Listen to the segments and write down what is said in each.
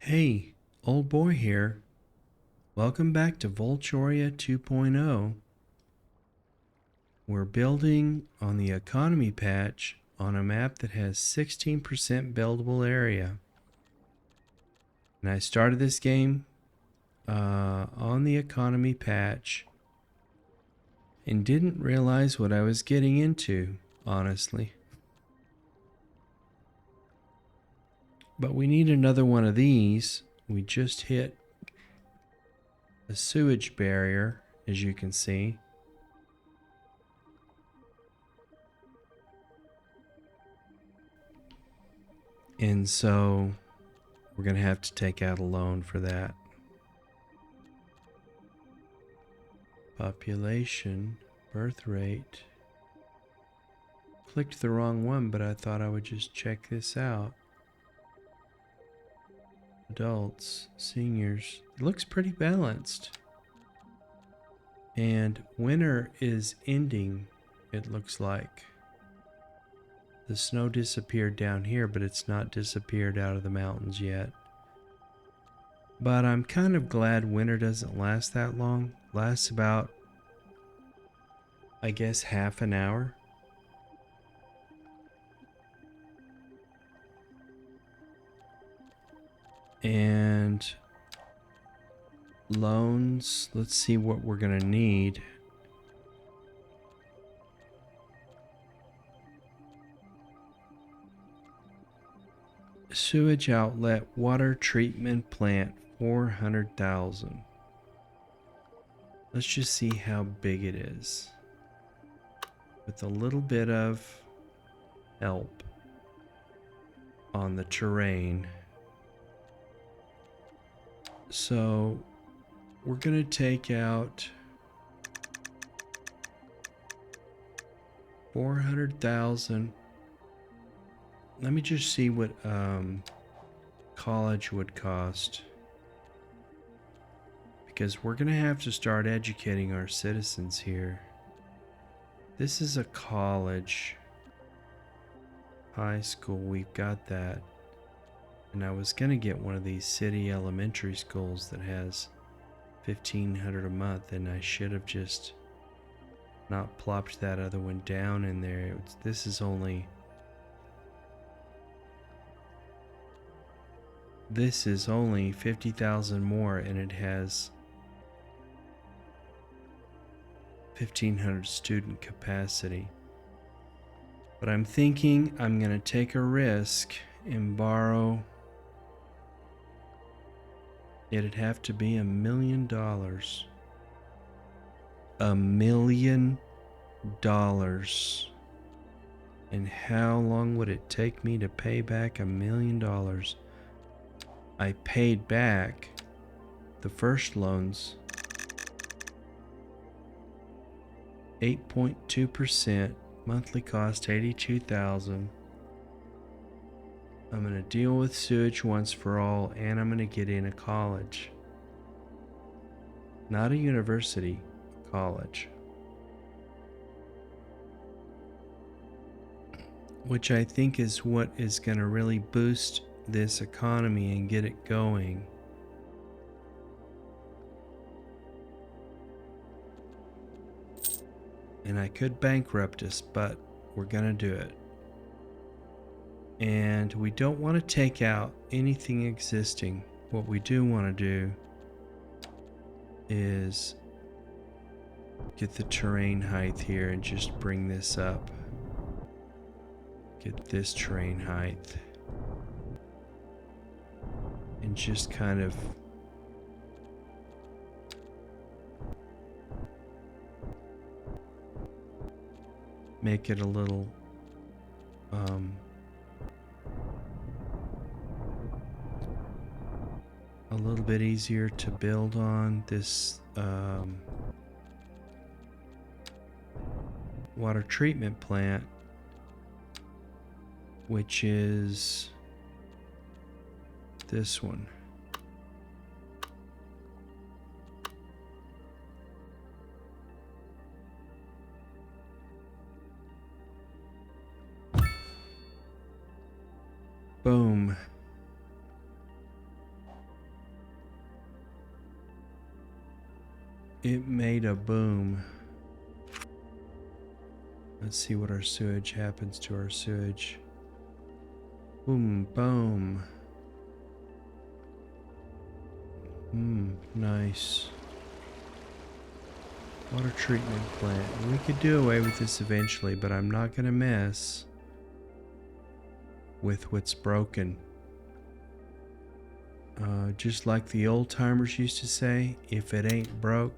Hey, old boy here. Welcome back to Volchoria 2.0. We're building on the economy patch on a map that has 16% buildable area. And I started this game on the economy patch and didn't realize what I was getting into, honestly. But we need another one of these. We just hit a sewage barrier, as you can see. And so we're going to have to take out a loan for that. Population, birth rate. Clicked the wrong one, but I thought I would just check this out. Adults, seniors. It looks pretty balanced. And winter is ending, it looks like. The snow disappeared down here, but it's not disappeared out of the mountains yet. But I'm kind of glad winter doesn't last that long. Lasts about, I guess, half an hour. And loans, let's see what we're gonna need. Sewage outlet, water treatment plant, 400,000. Let's just see how big it is. With a little bit of help on the terrain. So we're gonna take out 400,000. Let me just see what college would cost, because we're gonna have to start educating our citizens here. This is a college, high school, we've got that. And I was gonna get one of these city elementary schools that has $1,500 a month, and I should have just not plopped that other one down in there. This is only 50,000 more, and it has 1,500 student capacity. But I'm thinking I'm gonna take a risk and borrow. It'd have to be $1 million. $1 million. And how long would it take me to pay back $1 million? I paid back the first loans 8.2%, monthly cost $82,000. I'm going to deal with sewage once for all, and I'm going to get in a college. Not a university, college. Which I think is what is going to really boost this economy and get it going. And I could bankrupt us, but we're going to do it. And we don't want to take out anything existing. What we do want to do is get the terrain height here and just bring this up. Get this terrain height. And just kind of make it a little bit easier to build on. This water treatment plant, which is this one. Boom. It made a boom. Let's see what our sewage happens to our sewage. Boom, boom. Nice. Water treatment plant. We could do away with this eventually, but I'm not going to mess with what's broken. Just like the old timers used to say, if it ain't broke,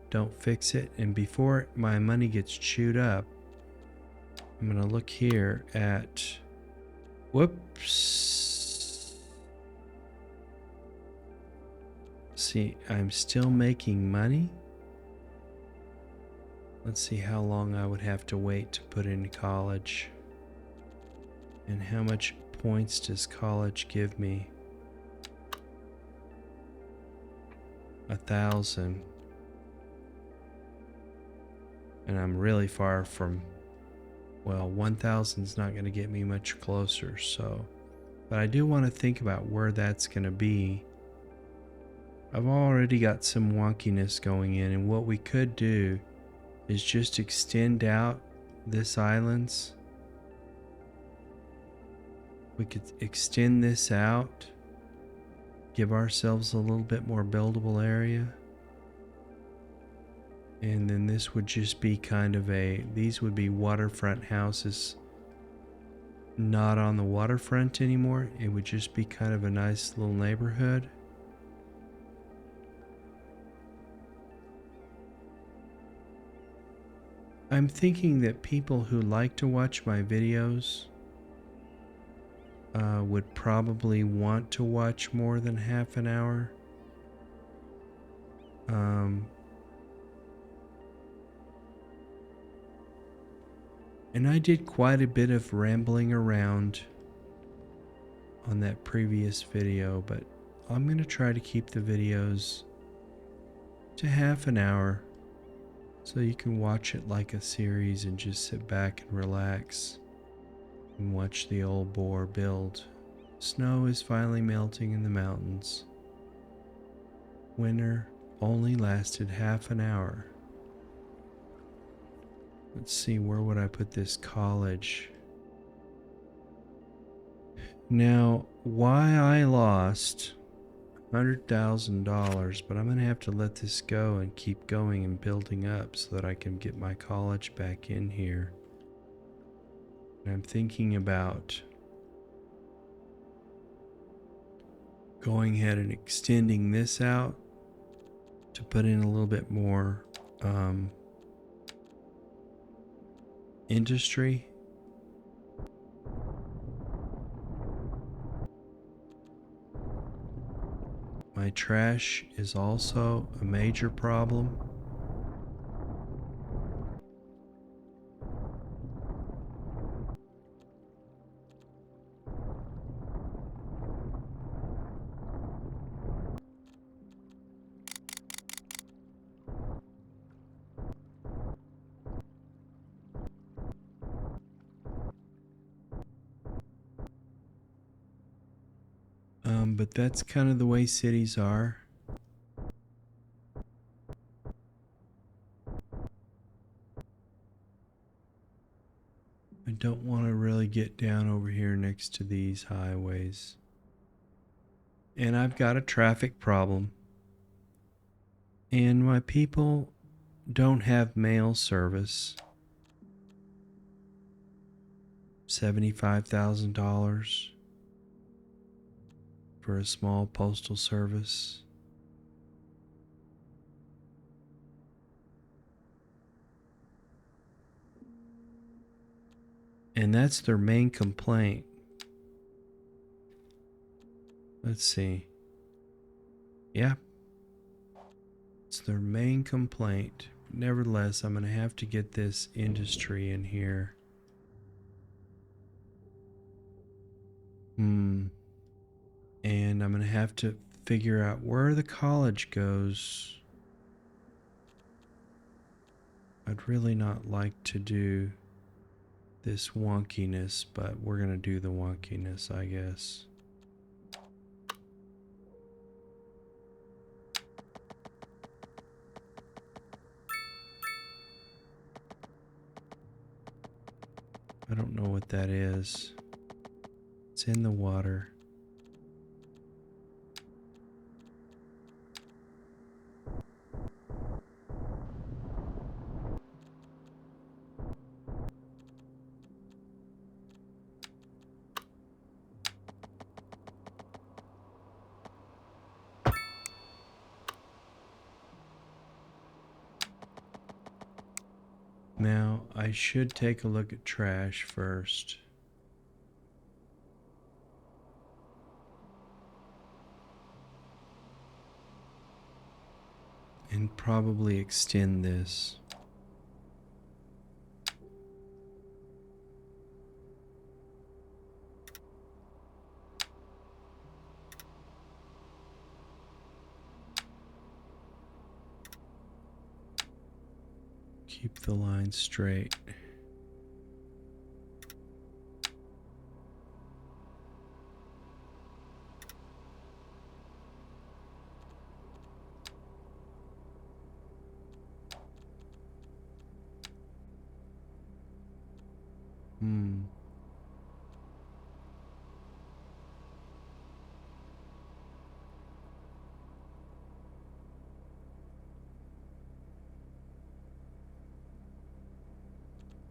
don't fix it. And before my money gets chewed up, I'm going to look here at... Whoops. See, I'm still making money. Let's see how long I would have to wait to put in college. And how much points does college give me? 1,000. And I'm really far from, well, 1,000 is not going to get me much closer, so. But I do want to think about where that's going to be. I've already got some wonkiness going in, and what we could do is just extend out this islands. We could extend this out, give ourselves a little bit more buildable area. And then this would just be kind of these would be waterfront houses, not on the waterfront anymore. It would just be kind of a nice little neighborhood. I'm thinking that people who like to watch my videos would probably want to watch more than half an hour. And I did quite a bit of rambling around on that previous video, but I'm going to try to keep the videos to half an hour so you can watch it like a series and just sit back and relax and watch the old boar build. Snow is finally melting in the mountains. Winter only lasted half an hour. Let's see, where would I put this college? Now, why I lost $100,000, but I'm going to have to let this go and keep going and building up so that I can get my college back in here. And I'm thinking about going ahead and extending this out to put in a little bit more industry. My trash is also a major problem. But that's kind of the way cities are. I don't want to really get down over here next to these highways. And I've got a traffic problem. And my people don't have mail service. $75,000 for a small postal service. And that's their main complaint. Let's see. Yeah. It's their main complaint. Nevertheless, I'm going to have to get this industry in here. And I'm going to have to figure out where the college goes. I'd really not like to do this wonkiness, but we're going to do the wonkiness, I guess. I don't know what that is. It's in the water. Now, I should take a look at trash first. And probably extend this. Keep the line straight.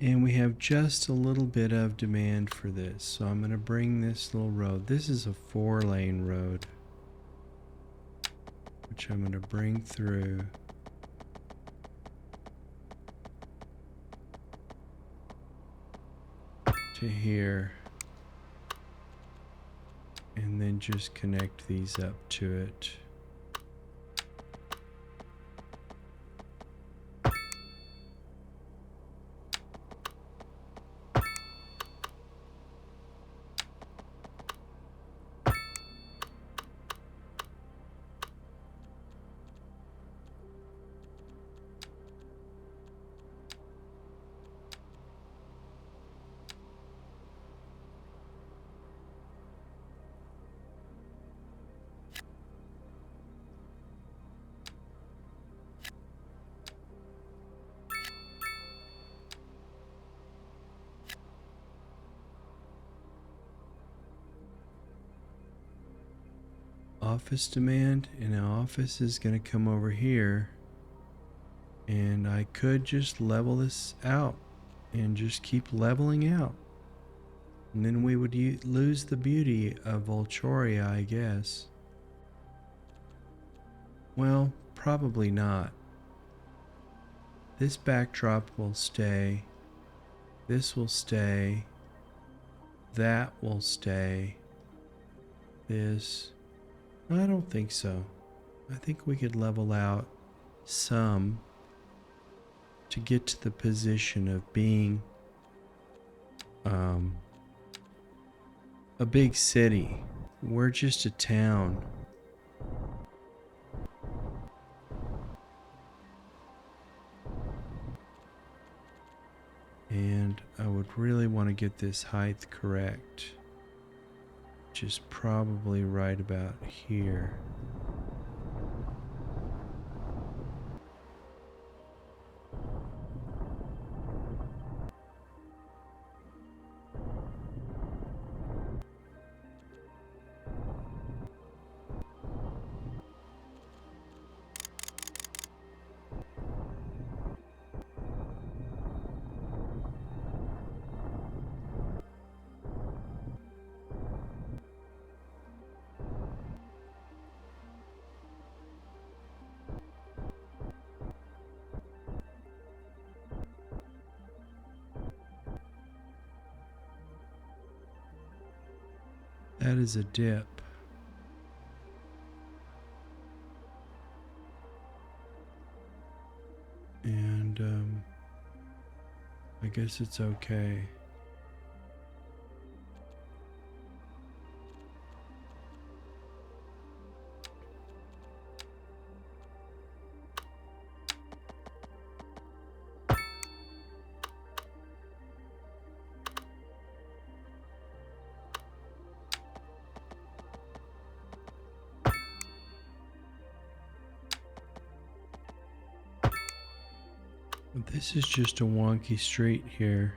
And we have just a little bit of demand for this. So I'm going to bring this little road. This is a 4-lane road, which I'm going to bring through. To here. And then just connect these up to it. Office demand, and an office is going to come over here, and I could just level this out and just keep leveling out, and then we would lose the beauty of Volchoria, I guess. Well, probably not. This backdrop will stay, this will stay, that will stay, this. I don't think so. I think we could level out some to get to the position of being a big city. We're just a town. And I would really want to get this height correct. Which is probably right about here. That is a dip. And I guess it's okay. This is just a wonky street here.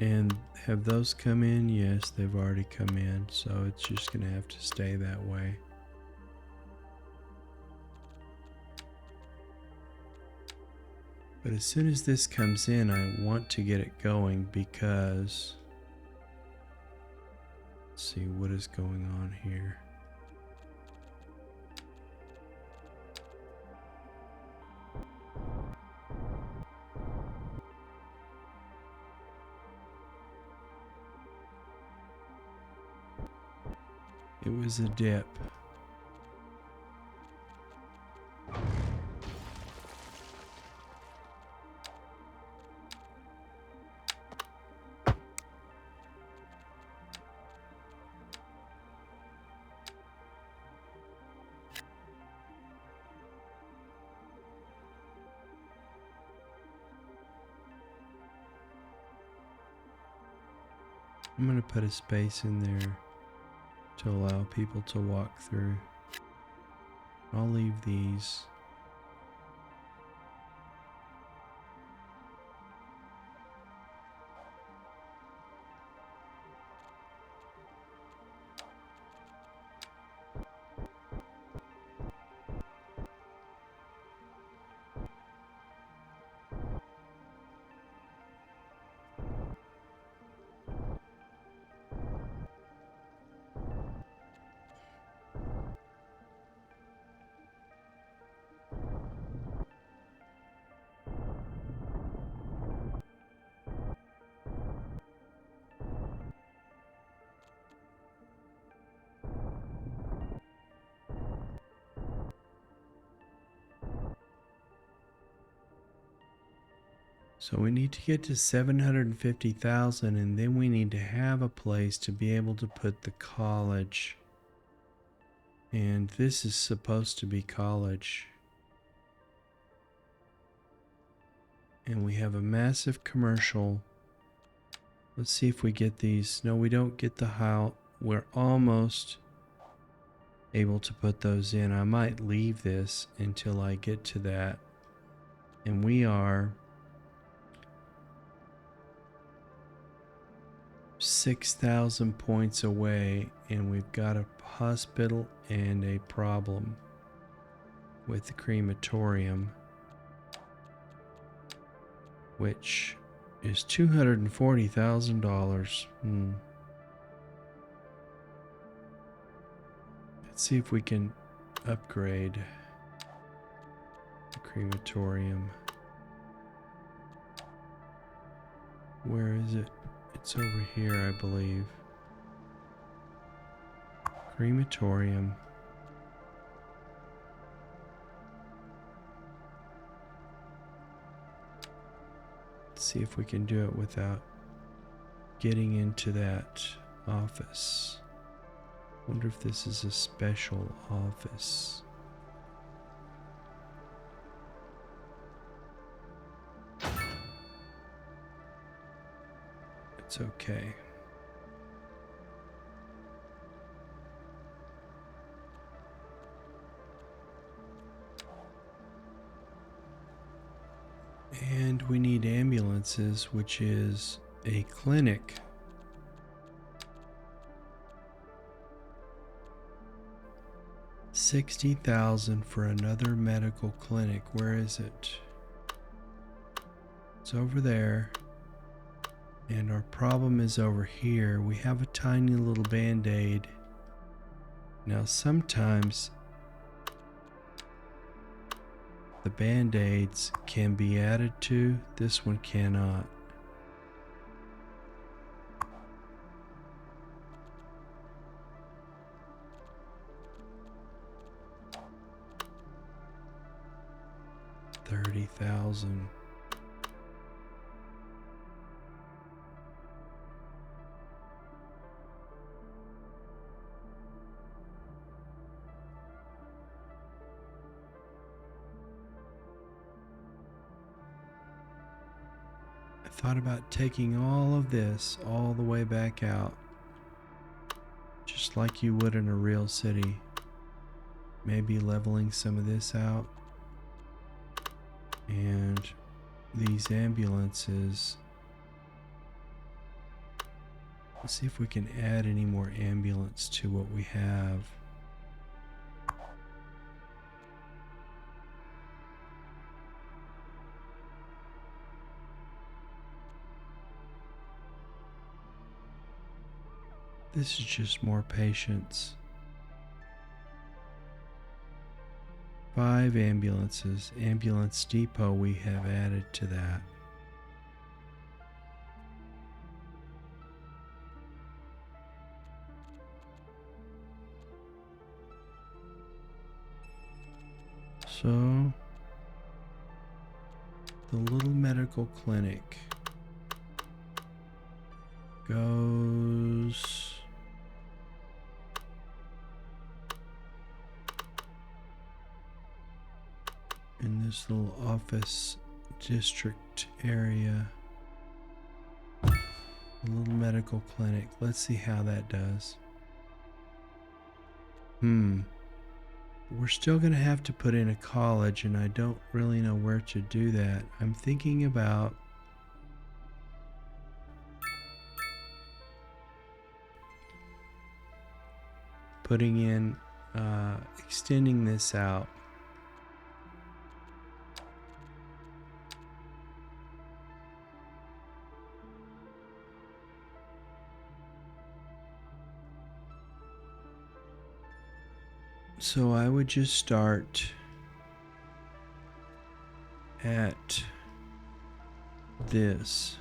And have those come in? Yes, they've already come in, so it's just going to have to stay that way. But as soon as this comes in, I want to get it going because, let's see what is going on here. It was a dip. I'm going to put a space in there to allow people to walk through. I'll leave these. So we need to get to 750,000, and then we need to have a place to be able to put the college. And this is supposed to be college. And we have a massive commercial. Let's see if we get these. No, we don't get the how. We're almost able to put those in. I might leave this until I get to that. And we are 6,000 points away, and we've got a hospital and a problem with the crematorium, which is $240,000. Let's see if we can upgrade the crematorium. Where is it? It's over here, I believe. Crematorium. Let's see if we can do it without getting into that office. Wonder if this is a special office. It's okay. And we need ambulances, which is a clinic. $60,000 for another medical clinic. Where is it? It's over there. And our problem is over here. We have a tiny little band-aid. Now sometimes the band-aids can be added to. This one cannot. $30,000. Thought about taking all of this all the way back out, just like you would in a real city. Maybe leveling some of this out, and these ambulances Let's see if we can add any more ambulance to what we have. This is just more patience. 5 ambulances. Ambulance depot we have added to that. So, the little medical clinic goes in this little office district area. A little medical clinic. Let's see how that does. We're still going to have to put in a college, and I don't really know where to do that. I'm thinking about putting in, extending this out. So I would just start at this.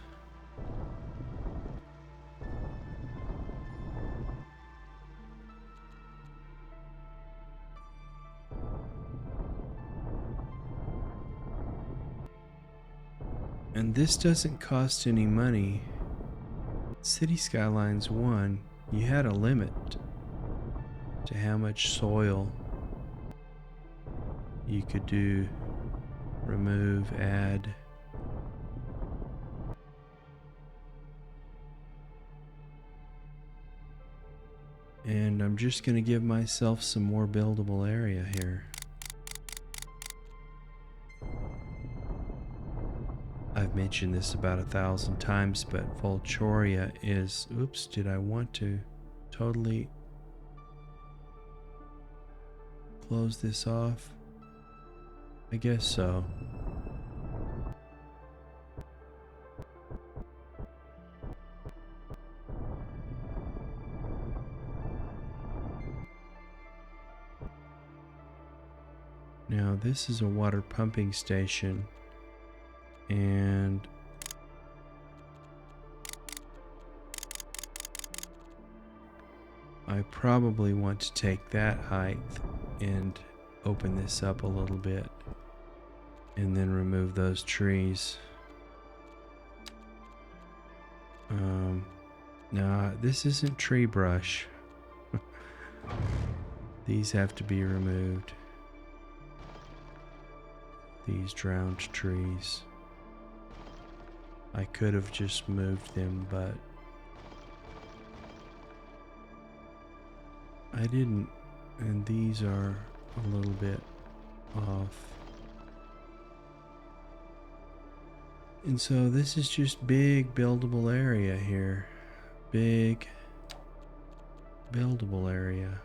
And this doesn't cost any money. City Skylines 1, you had a limit to how much soil you could do, remove, add. And I'm just going to give myself some more buildable area here. I've mentioned this about 1,000 times, but Volchoria is, oops, did I want to totally close this off? I guess so. Now this is a water pumping station, and I probably want to take that height and open this up a little bit and then remove those trees. Now this isn't tree brush. These have to be removed. These drowned trees. I could have just moved them, but I didn't, and these are a little bit off. And so this is just big buildable area here. Big buildable area.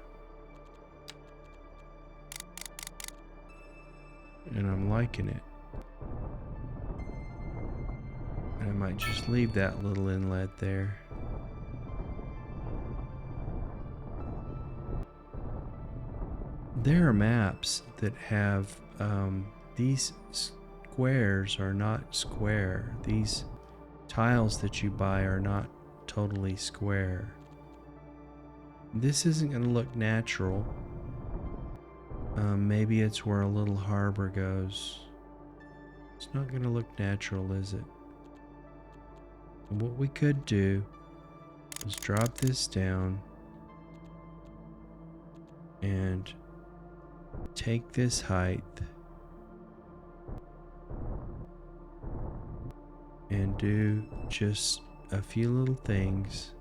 And I'm liking it. I might just leave that little inlet there. There are maps that have these squares are not square. These tiles that you buy are not totally square. This isn't going to look natural. Maybe it's where a little harbor goes. It's not going to look natural, is it? What we could do is drop this down and take this height and do just a few little things.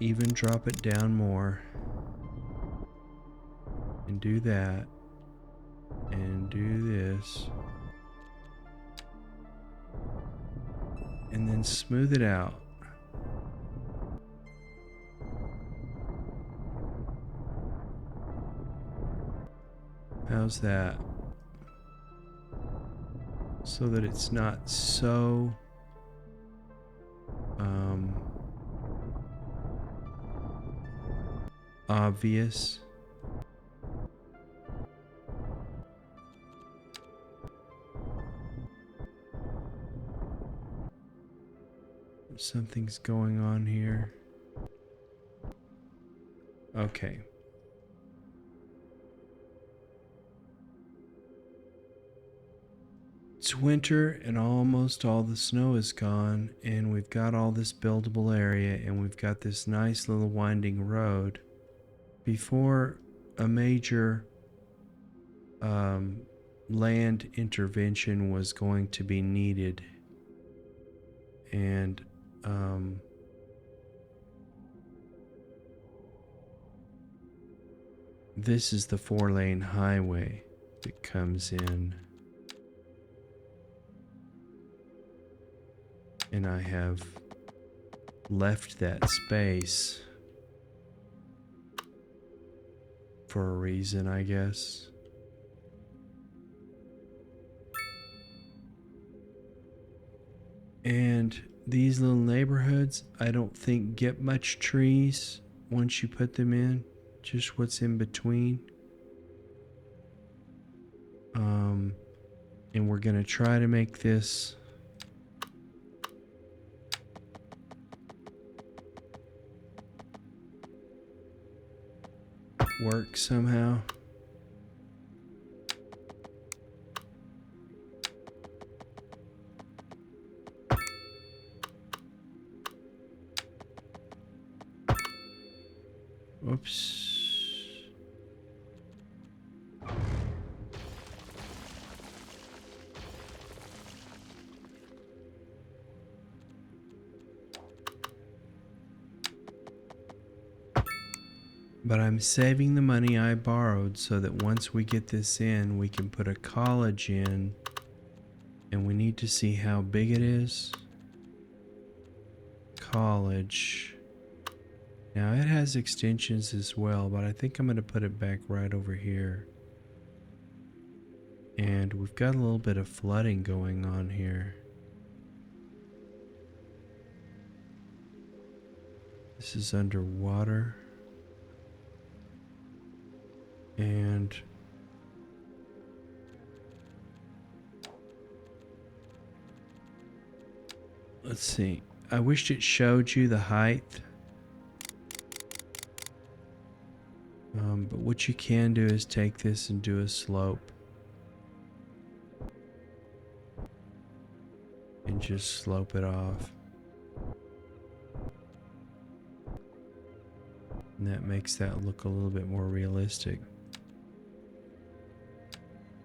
Even drop it down more and do that, and do this. And then smooth it out. How's that? So that it's not so obvious. Something's going on here. Okay. It's winter and almost all the snow is gone, and we've got all this buildable area, and we've got this nice little winding road. Before a major land intervention was going to be needed, and this is the 4-lane highway that comes in. And I have left that space for a reason, I guess. And these little neighborhoods, I don't think get much trees once you put them in, just what's in between. And we're gonna try to make this work somehow. Oops. But I'm saving the money I borrowed so that once we get this in, we can put a college in, and we need to see how big it is. College. Now it has extensions as well, but I think I'm going to put it back right over here. And we've got a little bit of flooding going on here. This is underwater. And let's see. I wished it showed you the height. But what you can do is take this and do a slope. And just slope it off. And that makes that look a little bit more realistic.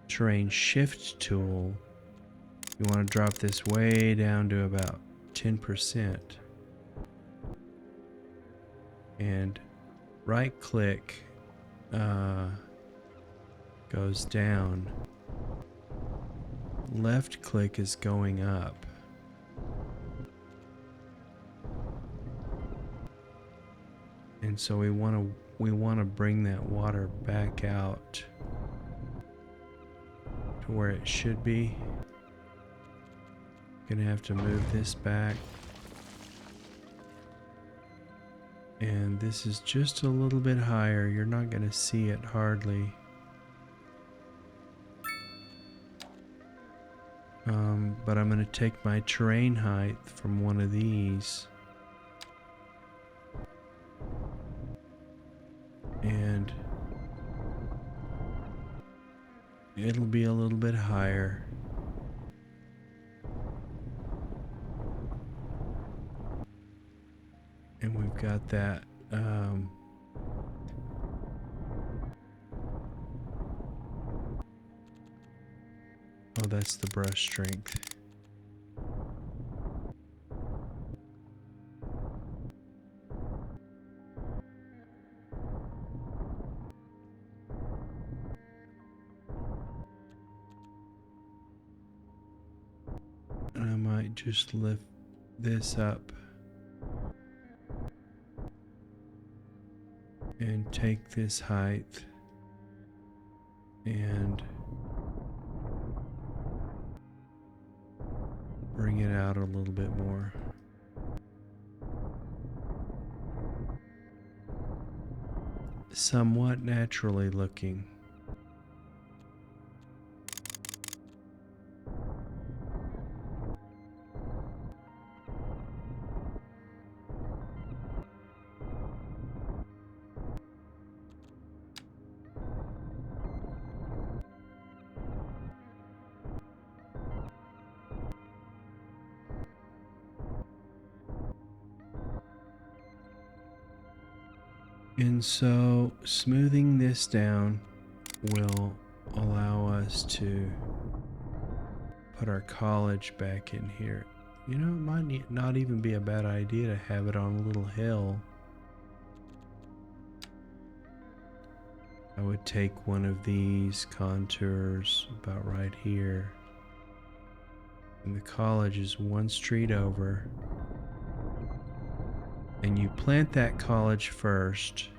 Terrain shift tool. You want to drop this way down to about 10%. And right click goes down. Left click is going up. And so we want to bring that water back out to where it should be. Gonna have to move this back. And this is just a little bit higher. You're not gonna see it hardly. But I'm gonna take my terrain height from one of these. And it'll be a little bit higher. And we've got that. Oh, that's the brush strength. And I might just lift this up and take this height and bring it out a little bit more. Somewhat naturally looking. And so smoothing this down will allow us to put our college back in here. You know, it might not even be a bad idea to have it on a little hill. I would take one of these contours about right here. And the college is one street over. And you plant that college first.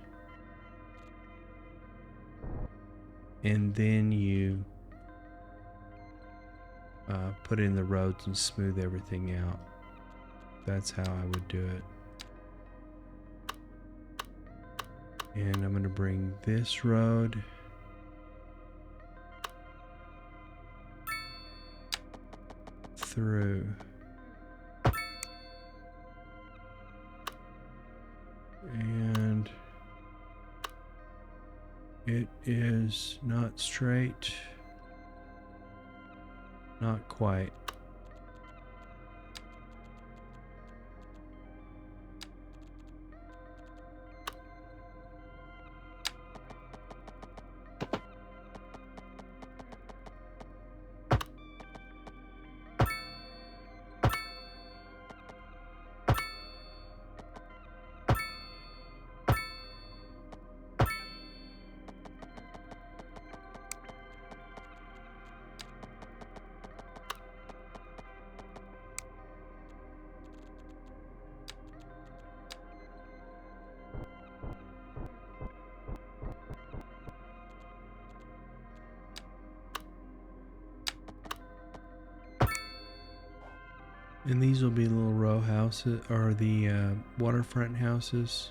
And then you put in the roads and smooth everything out. That's how I would do it. And I'm going to bring this road through. And it is not straight. Not quite. And these will be little row houses, or the waterfront houses.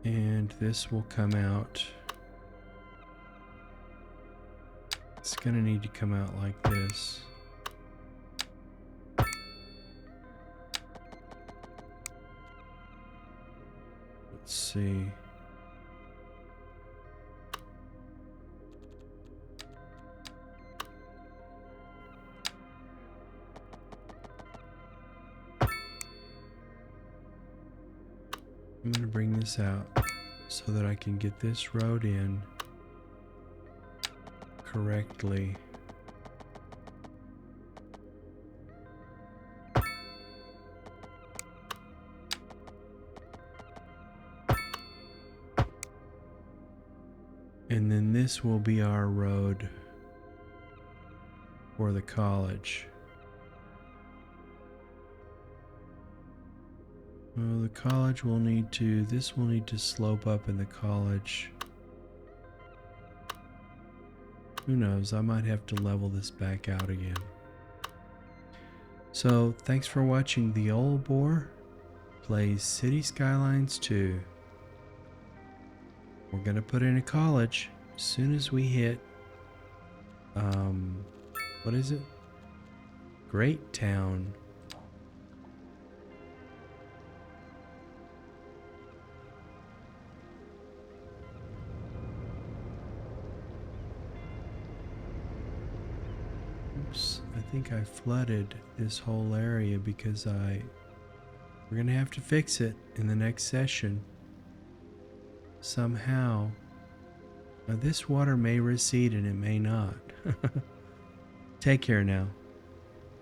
And this will come out. It's going to need to come out like this. Let's see. I'm going to bring this out so that I can get this road in correctly. And then this will be our road for the college. Well, the college will need to, this will need to slope up in the college. Who knows, I might have to level this back out again. So, thanks for watching. The Old Boar plays City Skylines 2. We're going to put in a college as soon as we hit, what is it? Great Town. Oops, I think I flooded this whole area because we're going to have to fix it in the next session. Somehow. Now this water may recede and it may not. Take care now.